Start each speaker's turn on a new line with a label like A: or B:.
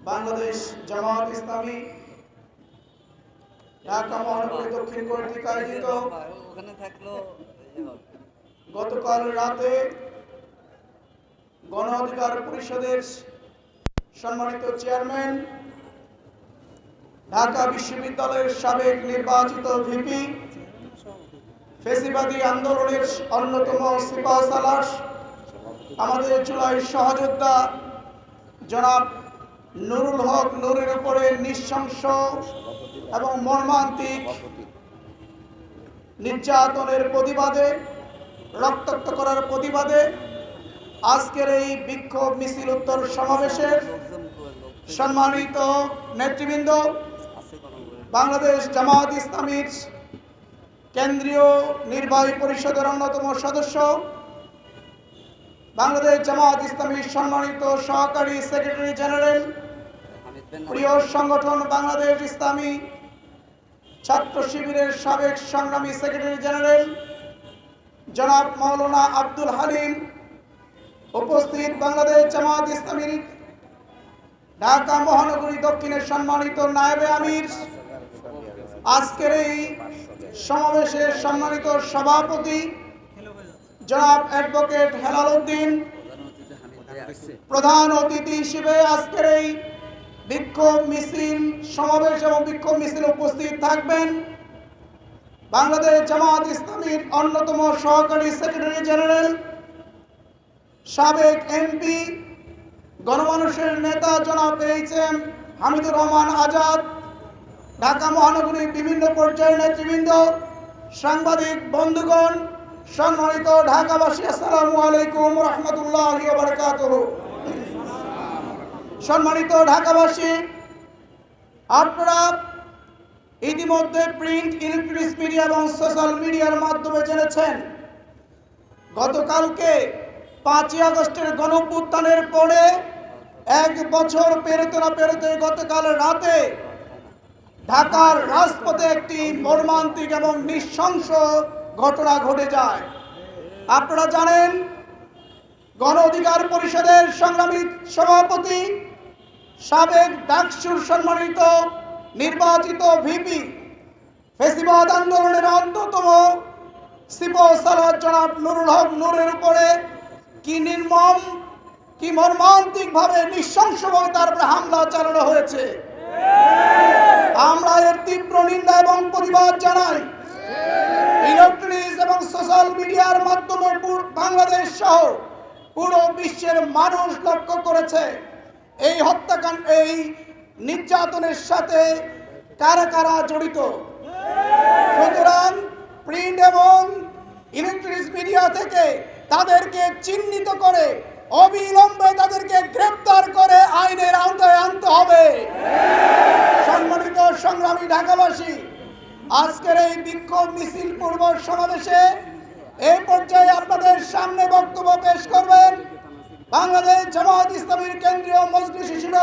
A: বাংলাদেশ জামাত ইসলামী ঢাকা মহানগরী দক্ষিণ কর্তৃক আয়োজিত গতকাল রাতে গণ অধিকার পরিষদের সম্মানিত চেয়ারম্যান, ঢাকা বিশ্ববিদ্যালয়ের সাবেক নির্বাচিত ভিপি, ফেসিবাদী আন্দোলনের অন্যতম সিপাহসালার, আমাদের জুলাই সহযোদ্ধা জনাব নুরুল হক নুরের উপরে নৃশংস এবং মর্মান্তিক নির্যাতনের প্রতিবাদে, রক্তাক্ত করার প্রতিবাদে আজকের এই বিক্ষোভ মিছিল উত্তর সমাবেশের সম্মানিত নেতৃবৃন্দ, বাংলাদেশ জামাত ইসলামীর কেন্দ্রীয় নির্বাহী পরিষদের অন্যতম সদস্য, বাংলাদেশ জামাত ইসলামীর সম্মানিত সহকারী সেক্রেটারি জেনারেল, প্রিয় সংগঠন বাংলাদেশ ইসলামী ছাত্র শিবিরের সাবেক সংগ্রামী সেক্রেটারি জেনারেল জনাব মাওলানা আব্দুল হালিম, উপস্থিত বাংলাদেশ জামাত ইসলামীর ঢাকা মহানগরী দক্ষিণের সম্মানিত নায়েবে আমির, আজকের এই সমাবেশের সম্মানিত সভাপতি জনাব অ্যাডভোকেট হেলাল উদ্দিন, প্রধান অতিথি হিসেবে আজকের এই বিক্ষোভ মিছিল সমাবেশ এবং বিক্ষোভ মিছিলে উপস্থিত থাকবেন বাংলাদেশ জামাত ইসলামীর অন্যতম সহকারী সেক্রেটারি জেনারেল, সাবেক এমপি, গণমানুষের নেতা জনাব এইচ.এম. হামিদুর রহমান আজাদ, ঢাকা মহানগরীর বিভিন্ন পর্যায়ের নেতৃবৃন্দ, সাংবাদিক বন্ধুগণ, সম্মানিত ঢাকাবাসী, আসসালামু আলাইকুম রহমতুল্লাহি ওয়া বারাকাতুহু। সম্মানিত ঢাকাবাসী, আপনারা ইতিমধ্যে প্রিন্ট, ইলেকট্রনিক্স মিডিয়া এবং সোশ্যাল মিডিয়ার মাধ্যমে জেনেছেন গতকালকে 5ই আগস্টের গণঅভ্যুত্থানের পরে 1 বছর পেরোতে না পেরোতে গতকাল রাতে ঢাকার রাজপথে একটি মর্মান্তিক এবং নৃশংস ঘটনা ঘটে যায়। আপনারা জানেন, গণ অধিকার পরিষদের সংগ্রামী সভাপতি, সাবেক ডাকসুর সম্মানিত নির্বাচিত ভিপি, ফেসিবাদ আন্দোলনের অন্যতম সিপাহসালার জনাব নুরুল হক নুরের উপরে কি নির্মম, কি মর্মান্তিকভাবে নৃশংসভাবে তার উপরে হামলা চালানো হয়েছে। আমরা এর তীব্র নিন্দা এবং প্রতিবাদ জানাই। ইলেকট্রনিক্স এবং সোশ্যাল মিডিয়ার মাধ্যমে বাংলাদেশ সহ পুরো বিশ্বের মানুষ লক্ষ্য করেছে এই হত্যাকাণ্ড, এই নির্যাতনের সাথে কারা কারা জড়িত। সুতরাং প্রিন্ট এবং ইলেকট্রনিক্স মিডিয়া থেকে তাদেরকে চিহ্নিত করে অবিলম্বে তাদেরকে গ্রেফতার করে আইনের আওতায় আনতে হবে। সম্মানিত সংগ্রামী ঢাকাবাসী, আজকের এই বিক্ষোভ মিছিল পূর্ব সমাবেশে এই পর্যায়ে আপনাদের সামনে বক্তব্য পেশ করবেন বাংলাদেশ জামাত ইসলামীর কেন্দ্রীয় মজলিস শিশুর